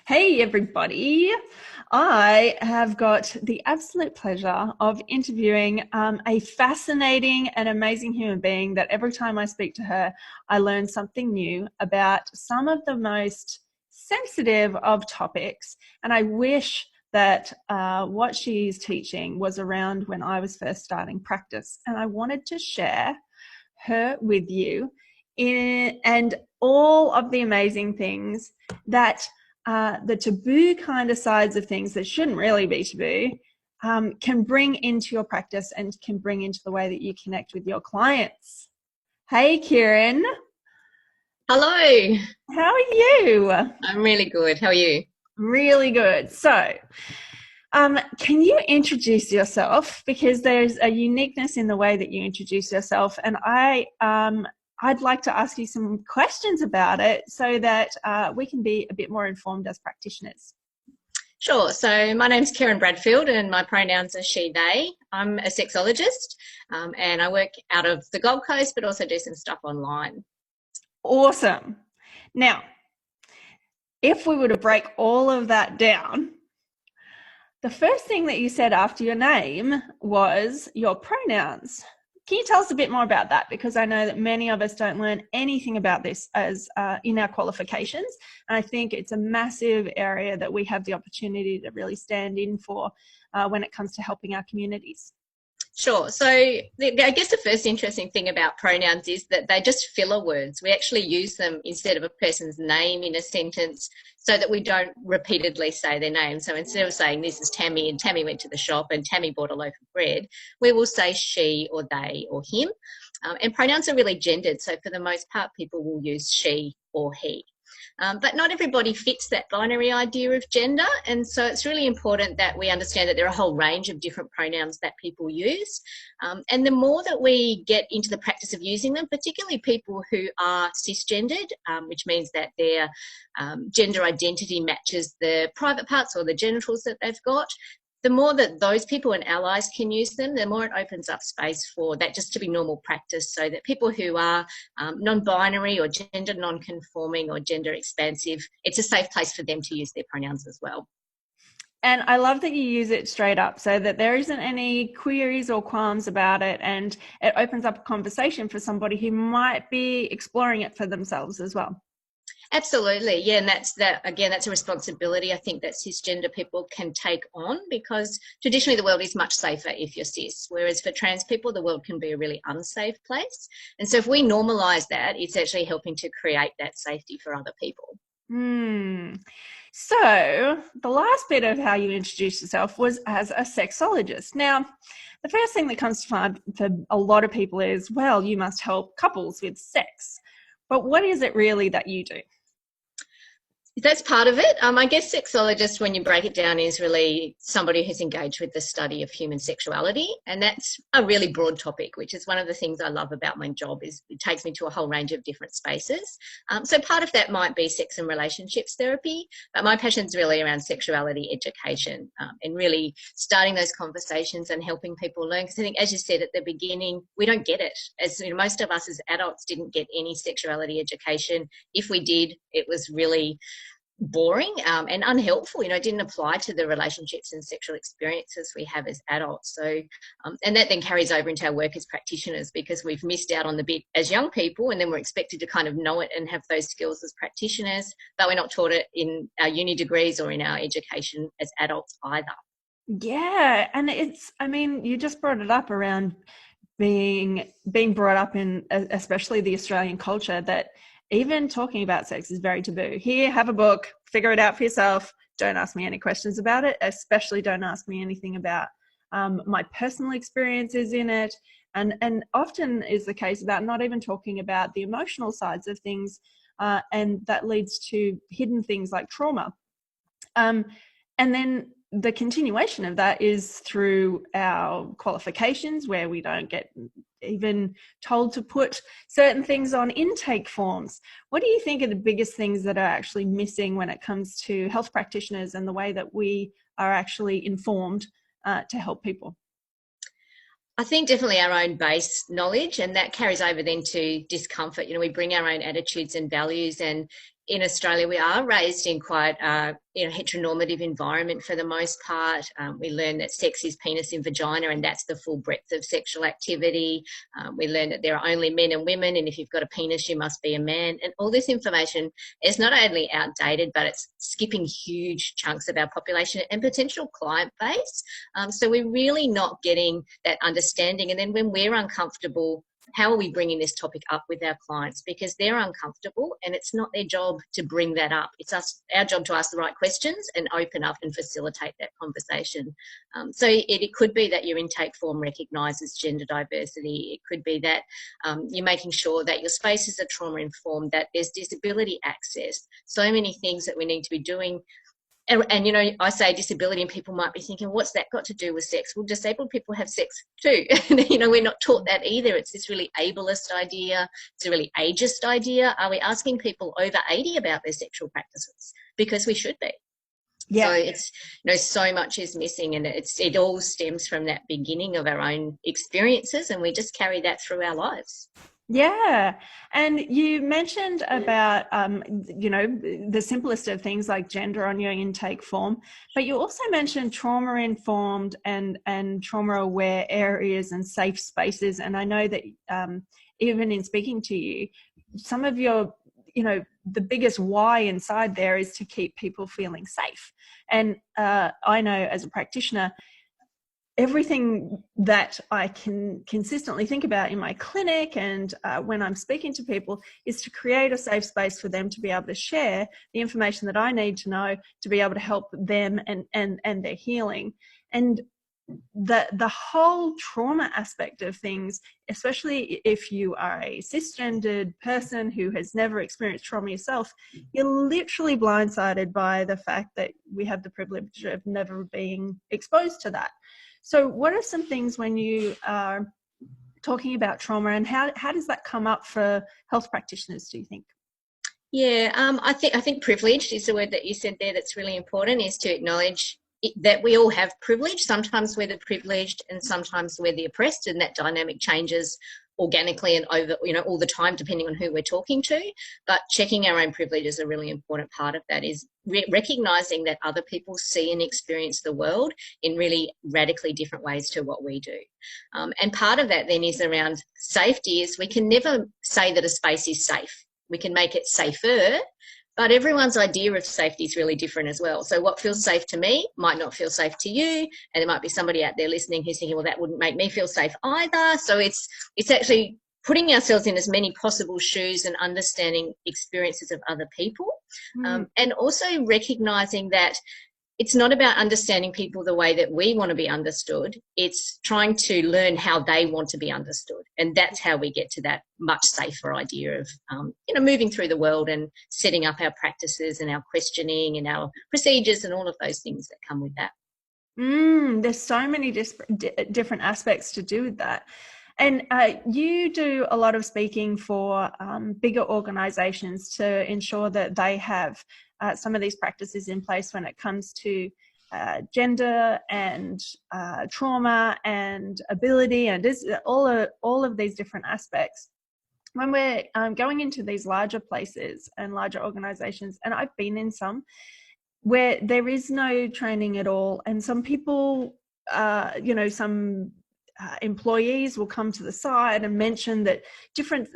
Hey, everybody. I have got the absolute pleasure of interviewing a fascinating and amazing human being that every time I speak to her, I learn something new about some of the most sensitive of topics. And I wish that what she's teaching was around when I was first starting practice. And I wanted to share her with you and all of the amazing things that the taboo kind of sides of things that shouldn't really be taboo can bring into your practice and can bring into the way that you connect with your clients. Hey, Kerrin. Hello, How are you? I'm really good. How are you? Really good. So, can you introduce yourself? Because there's a uniqueness in the way that you introduce yourself, and I'd like to ask you some questions about it so that we can be a bit more informed as practitioners. Sure. So my name's Kerrin Bradfield and my pronouns are she, they. I'm a sexologist and I work out of the Gold Coast, but also do some stuff online. Awesome. Now, if we were to break all of that down, the first thing that you said after your name was your pronouns. Can you tell us a bit more about that? Because I know that many of us don't learn anything about this as in our qualifications. And I think it's a massive area that we have the opportunity to really stand in for when it comes to helping our communities. Sure. So I guess the first interesting thing about pronouns is that they're just filler words. We actually use them instead of a person's name in a sentence so that we don't repeatedly say their name. So instead of saying this is Tammy and Tammy went to the shop and Tammy bought a loaf of bread, we will say she or they or him. And pronouns are really gendered. So for the most part, people will use she or he. But not everybody fits that binary idea of gender. And so it's really important that we understand that there are a whole range of different pronouns that people use. And the more that we get into the practice of using them, particularly people who are cisgendered, which means that their gender identity matches the private parts or the genitals that they've got, the more that those people and allies can use them, the more it opens up space for that just to be normal practice, so that people who are non-binary or gender non-conforming or gender expansive, it's a safe place for them to use their pronouns as well. And I love that you use it straight up so that there isn't any queries or qualms about it, and it opens up a conversation for somebody who might be exploring it for themselves as well. Absolutely, yeah, and that's a responsibility I think that cisgender people can take on, because traditionally the world is much safer if you're cis, whereas for trans people the world can be a really unsafe place. And so if we normalise that, it's actually helping to create that safety for other people. So the last bit of how you introduced yourself was as a sexologist. Now, the first thing that comes to mind for a lot of people is, well, you must help couples with sex. But what is it really that you do? That's part of it. I guess sexologist, when you break it down, is really somebody who's engaged with the study of human sexuality. And that's a really broad topic, which is one of the things I love about my job, is it takes me to a whole range of different spaces. So part of that might be sex and relationships therapy, but my passion's really around sexuality education and really starting those conversations and helping people learn. Because I think, as you said at the beginning, we don't get it. As you know, most of us as adults didn't get any sexuality education. If we did, it was really boring and unhelpful. It didn't apply to the relationships and sexual experiences we have as adults. So and that then carries over into our work as practitioners, because we've missed out on the bit as young people, and then we're expected to kind of know it and have those skills as practitioners, but we're not taught it in our uni degrees or in our education as adults either. Yeah, and you just brought it up around being brought up in especially the Australian culture, that even talking about sex is very taboo. Here, have a book, figure it out for yourself. Don't ask me any questions about it, especially don't ask me anything about my personal experiences in it. And often is the case about not even talking about the emotional sides of things, and that leads to hidden things like trauma. And then the continuation of that is through our qualifications, where we don't get even told to put certain things on intake forms. What do you think are the biggest things that are actually missing when it comes to health practitioners and the way that we are actually informed to help people? I think definitely our own base knowledge, and that carries over then to discomfort. We bring our own attitudes and values, and in Australia, we are raised in quite heteronormative environment for the most part. We learn that sex is penis and vagina, and that's the full breadth of sexual activity. We learn that there are only men and women, and if you've got a penis, you must be a man. And all this information is not only outdated, but it's skipping huge chunks of our population and potential client base. So we're really not getting that understanding. And then when we're uncomfortable, how are we bringing this topic up with our clients? Because they're uncomfortable, and it's not their job to bring that up. It's our job to ask the right questions and open up and facilitate that conversation. So it could be that your intake form recognises gender diversity. It could be that you're making sure that your spaces are trauma informed, that there's disability access. So many things that we need to be doing. And, you know, I say disability and people might be thinking, what's that got to do with sex? Well, disabled people have sex too. You know, we're not taught that either. It's this really ableist idea. It's a really ageist idea. Are we asking people over 80 about their sexual practices? Because we should be. Yeah. So it's, you know, so much is missing, and it all stems from that beginning of our own experiences, and we just carry that through our lives. Yeah. And you mentioned about, you know, the simplest of things like gender on your intake form, but you also mentioned trauma-informed and trauma-aware areas and safe spaces. And I know that even in speaking to you, some of your, you know, the biggest why inside there is to keep people feeling safe. And I know as a practitioner, everything that I can consistently think about in my clinic and when I'm speaking to people is to create a safe space for them to be able to share the information that I need to know to be able to help them and their healing. And the whole trauma aspect of things, especially if you are a cisgendered person who has never experienced trauma yourself, you're literally blindsided by the fact that we have the privilege of never being exposed to that. So what are some things when you are talking about trauma, and how does that come up for health practitioners, do you think? Yeah, I think privileged is the word that you said there that's really important, is to acknowledge that we all have privilege. Sometimes we're the privileged and sometimes we're the oppressed, and that dynamic changes organically and over, you know, all the time depending on who we're talking to. But checking our own privilege is a really important part of that, is recognising that other people see and experience the world in really radically different ways to what we do. And part of that then is around safety. Is we can never say that a space is safe. We can make it safer, but everyone's idea of safety is really different as well. So what feels safe to me might not feel safe to you. And there might be somebody out there listening who's thinking, well, that wouldn't make me feel safe either. So it's actually putting ourselves in as many possible shoes and understanding experiences of other people. And also recognising that it's not about understanding people the way that we want to be understood. It's trying to learn how they want to be understood. And that's how we get to that much safer idea of, you know, moving through the world and setting up our practices and our questioning and our procedures and all of those things that come with that. There's so many different aspects to do with that. And you do a lot of speaking for bigger organisations to ensure that they have some of these practices in place when it comes to gender and trauma and ability and all of these different aspects. When we're going into these larger places and larger organisations, and I've been in some where there is no training at all, and some people, you know, some employees will come to the side and mention that different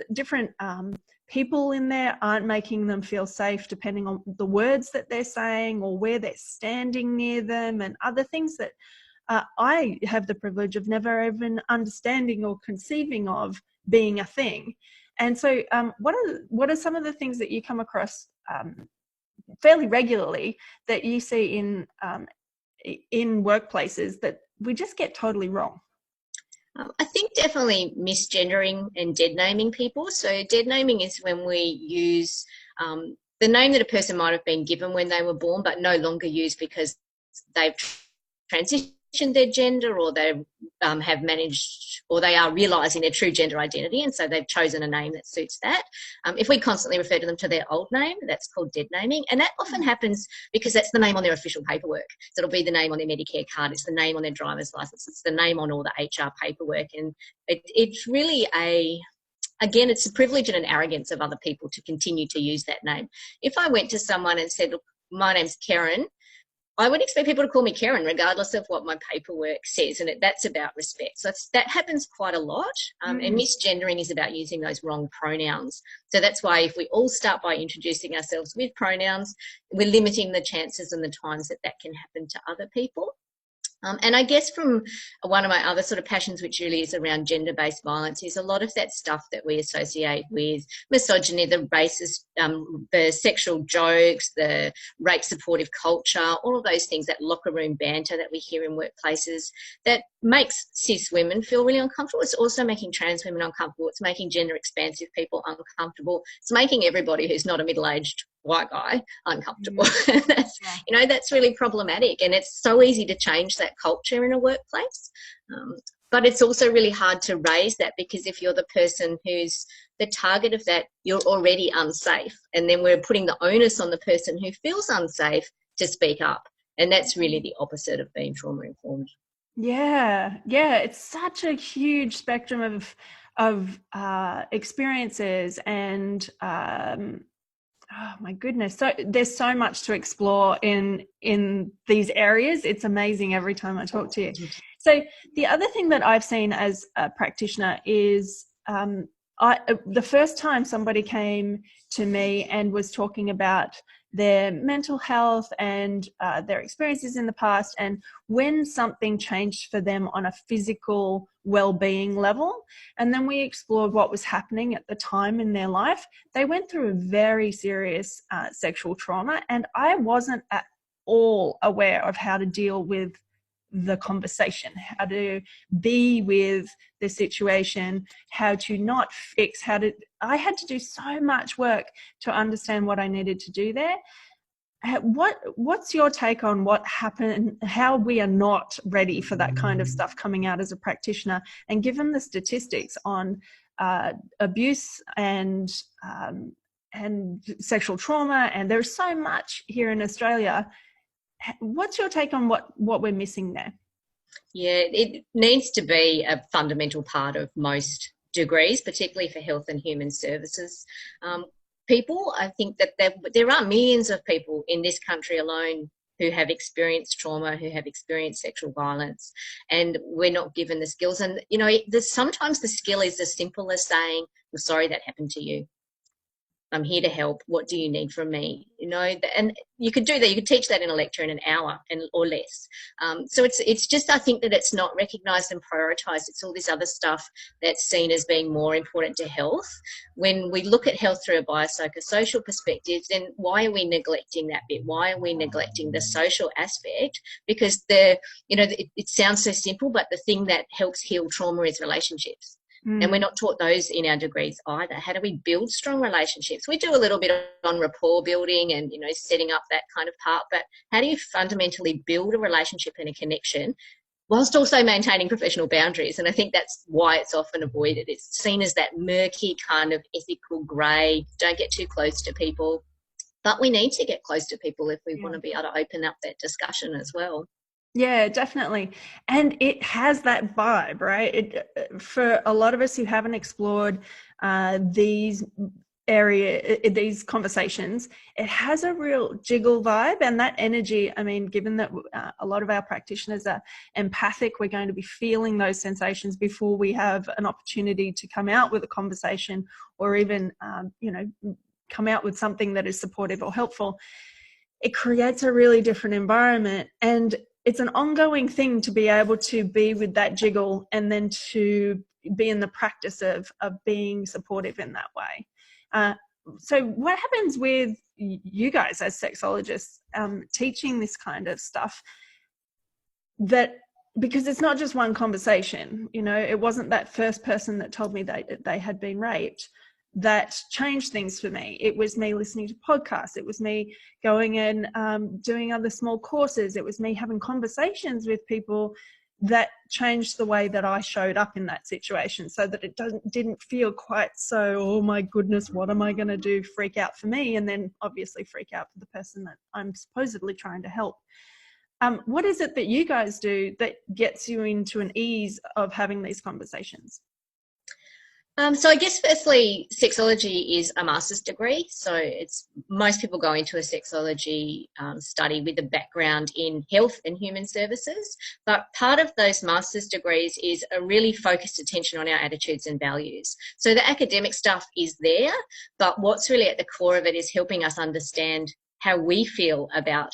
people in there aren't making them feel safe depending on the words that they're saying or where they're standing near them, and other things that I have the privilege of never even understanding or conceiving of being a thing. And so what are some of the things that you come across fairly regularly that you see in workplaces that we just get totally wrong? I think definitely misgendering and dead naming people. So dead naming is when we use the name that a person might have been given when they were born but no longer use because they've transitioned their gender, or they have managed, or they are realising their true gender identity, and so they've chosen a name that suits that. If we constantly refer to them to their old name, that's called dead naming, and that often happens because that's the name on their official paperwork. So it'll be the name on their Medicare card, it's the name on their driver's licence, it's the name on all the HR paperwork, and it's really a again, it's the privilege and an arrogance of other people to continue to use that name. If I went to someone and said, look, my name's Kerrin, I would expect people to call me Kerrin regardless of what my paperwork says, and that's about respect. So that happens quite a lot, and misgendering is about using those wrong pronouns. So that's why if we all start by introducing ourselves with pronouns, we're limiting the chances and the times that can happen to other people. And I guess from one of my other sort of passions, which really is around gender-based violence, is a lot of that stuff that we associate with misogyny, the racist, the sexual jokes, the rape supportive culture, all of those things, that locker room banter that we hear in workplaces that makes cis women feel really uncomfortable. It's also making trans women uncomfortable. It's making gender expansive people uncomfortable. It's making everybody who's not a middle-aged white guy uncomfortable. That's really problematic, and it's so easy to change that culture in a workplace, but it's also really hard to raise that, because if you're the person who's the target of that, you're already unsafe, and then we're putting the onus on the person who feels unsafe to speak up, and that's really the opposite of being trauma informed. It's such a huge spectrum of experiences, and oh my goodness, so there's so much to explore in these areas. It's amazing every time I talk to you. So the other thing that I've seen as a practitioner is the first time somebody came to me and was talking about their mental health and their experiences in the past, and when something changed for them on a physical well-being level, and then we explored what was happening at the time in their life. They went through a very serious sexual trauma, and I wasn't at all aware of how to deal with the conversation, how to be with the situation, how to not fix, I had to do so much work to understand what I needed to do there. What's your take on what happened, how we are not ready for that kind of stuff coming out as a practitioner, and given the statistics on abuse and sexual trauma, and there's so much here in Australia. What's your take on what we're missing there? Yeah, it needs to be a fundamental part of most degrees, particularly for health and human services. People, I think that there are millions of people in this country alone who have experienced trauma, who have experienced sexual violence, and we're not given the skills. And, sometimes the skill is as simple as saying, well, sorry that happened to you. I'm here to help. What do you need from me? And you could do that. You could teach that in a lecture in an hour or less. So it's just, I think that it's not recognised and prioritised. It's all this other stuff that's seen as being more important to health. When we look at health through a biopsychosocial perspective, then why are we neglecting that bit? Why are we neglecting the social aspect? Because it sounds so simple, but the thing that helps heal trauma is relationships. And we're not taught those in our degrees either. How do we build strong relationships? We do a little bit on rapport building and, setting up that kind of part, but how do you fundamentally build a relationship and a connection whilst also maintaining professional boundaries? And I think that's why it's often avoided. It's seen as that murky kind of ethical grey, don't get too close to people. But we need to get close to people if we want to be able to open up that discussion as well. Yeah, definitely. And it has that vibe, right? For a lot of us who haven't explored these conversations, it has a real jiggle vibe, and that energy, I mean, given that a lot of our practitioners are empathic, we're going to be feeling those sensations before we have an opportunity to come out with a conversation, or even, come out with something that is supportive or helpful. It creates a really different environment, and it's an ongoing thing to be able to be with that jiggle and then to be in the practice of being supportive in that way. So what happens with you guys as sexologists teaching this kind of stuff? Because it's not just one conversation, it wasn't that first person that told me they had been raped that changed things for me. It was me listening to podcasts. It was me going and doing other small courses. It was me having conversations with people that changed the way that I showed up in that situation, so that it didn't feel quite so, oh my goodness, what am I going to do? Freak out for me, and then obviously freak out for the person that I'm supposedly trying to help. What is it that you guys do that gets you into an ease of having these conversations? So I guess firstly, sexology is a master's degree. So it's most people go into a sexology study with a background in health and human services. But part of those master's degrees is a really focused attention on our attitudes and values. So the academic stuff is there, but what's really at the core of it is helping us understand how we feel about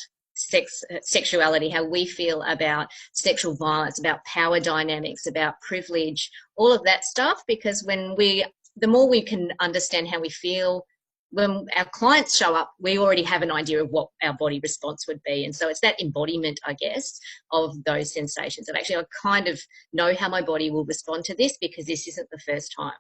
sexuality, how we feel about sexual violence, about power dynamics, about privilege, all of that stuff. Because the more we can understand how we feel, when our clients show up, we already have an idea of what our body response would be. And so it's that embodiment, I guess, of those sensations of actually, I kind of know how my body will respond to this because this isn't the first time.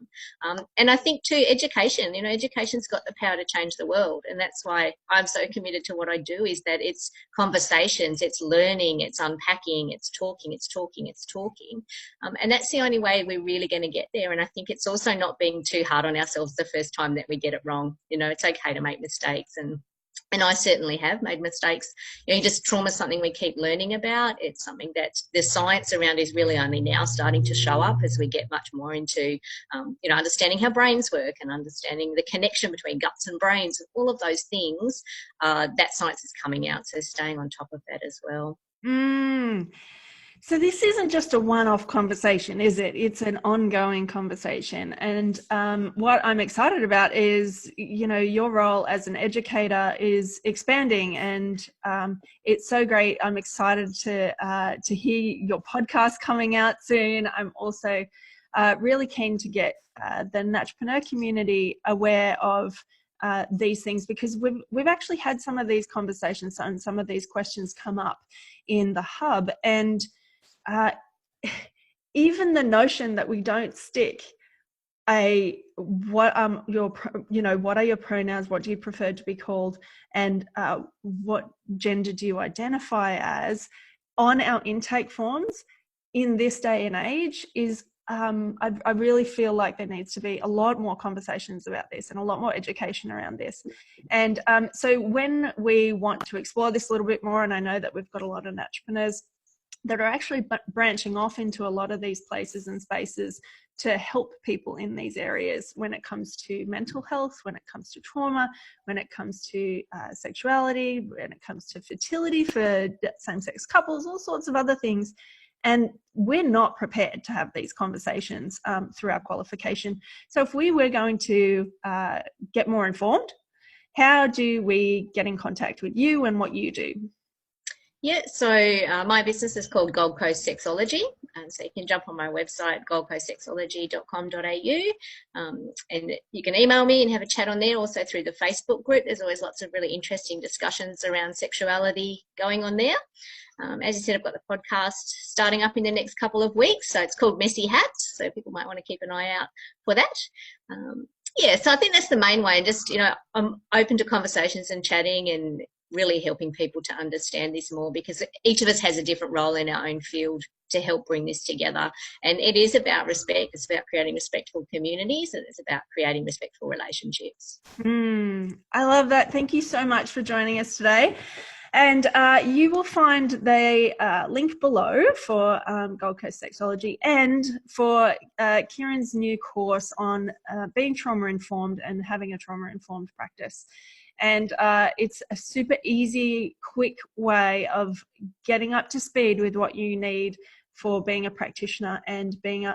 And I think too, education's got the power to change the world. And that's why I'm so committed to what I do, is that it's conversations, it's learning, it's unpacking, it's talking. And that's the only way we're really going to get there. And I think it's also not being too hard on ourselves the first time that we get it wrong. It's okay to make mistakes, and I certainly have made mistakes. Just trauma is something we keep learning about. It's something that the science around is really only now starting to show up as we get much more into, understanding how brains work and understanding the connection between guts and brains. All of those things, that science is coming out. So staying on top of that as well. So this isn't just a one-off conversation, is it? It's an ongoing conversation. And what I'm excited about is, your role as an educator is expanding, and it's so great. I'm excited to hear your podcast coming out soon. I'm also really keen to get the Naturopreneur community aware of these things, because we've actually had some of these conversations and some of these questions come up in the hub, and even the notion that we don't stick what are your pronouns, what do you prefer to be called, and what gender do you identify as on our intake forms in this day and age is I really feel like there needs to be a lot more conversations about this and a lot more education around this. And so when we want to explore this a little bit more, and I know that we've got a lot of Naturopreneurs that are actually branching off into a lot of these places and spaces to help people in these areas when it comes to mental health, when it comes to trauma, when it comes to sexuality, when it comes to fertility for same-sex couples, all sorts of other things. And we're not prepared to have these conversations through our qualification. So if we were going to get more informed, how do we get in contact with you and what you do? Yeah, so my business is called Gold Coast Sexology. So you can jump on my website, goldcoastsexology.com.au, and you can email me and have a chat on there. Also through the Facebook group, there's always lots of really interesting discussions around sexuality going on there. As you said, I've got the podcast starting up in the next couple of weeks. So it's called Messy Hats. So people might want to keep an eye out for that. So I think that's the main way. And just, I'm open to conversations and chatting and really helping people to understand this more, because each of us has a different role in our own field to help bring this together. And it is about respect. It's about creating respectful communities, and it's about creating respectful relationships. I love that. Thank you so much for joining us today. And you will find the link below for Gold Coast Sexology and for Kerrin's new course on being trauma-informed and having a trauma-informed practice. And it's a super easy, quick way of getting up to speed with what you need for being a practitioner and being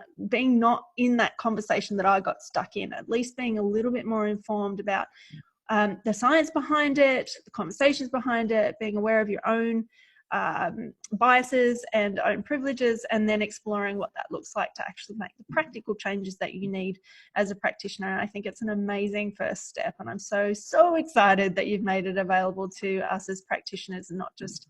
not in that conversation that I got stuck in, at least being a little bit more informed about the science behind it, the conversations behind it, being aware of your own biases and own privileges, and then exploring what that looks like to actually make the practical changes that you need as a practitioner. And I think it's an amazing first step, and I'm so excited that you've made it available to us as practitioners, and not just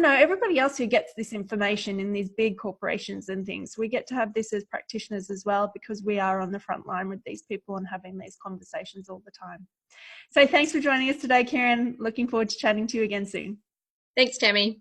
everybody else who gets this information in these big corporations and things. We get to have this as practitioners as well, because we are on the front line with these people and having these conversations all the time. So thanks for joining us today, Kerrin. Looking forward to chatting to you again soon. Thanks, Tammy.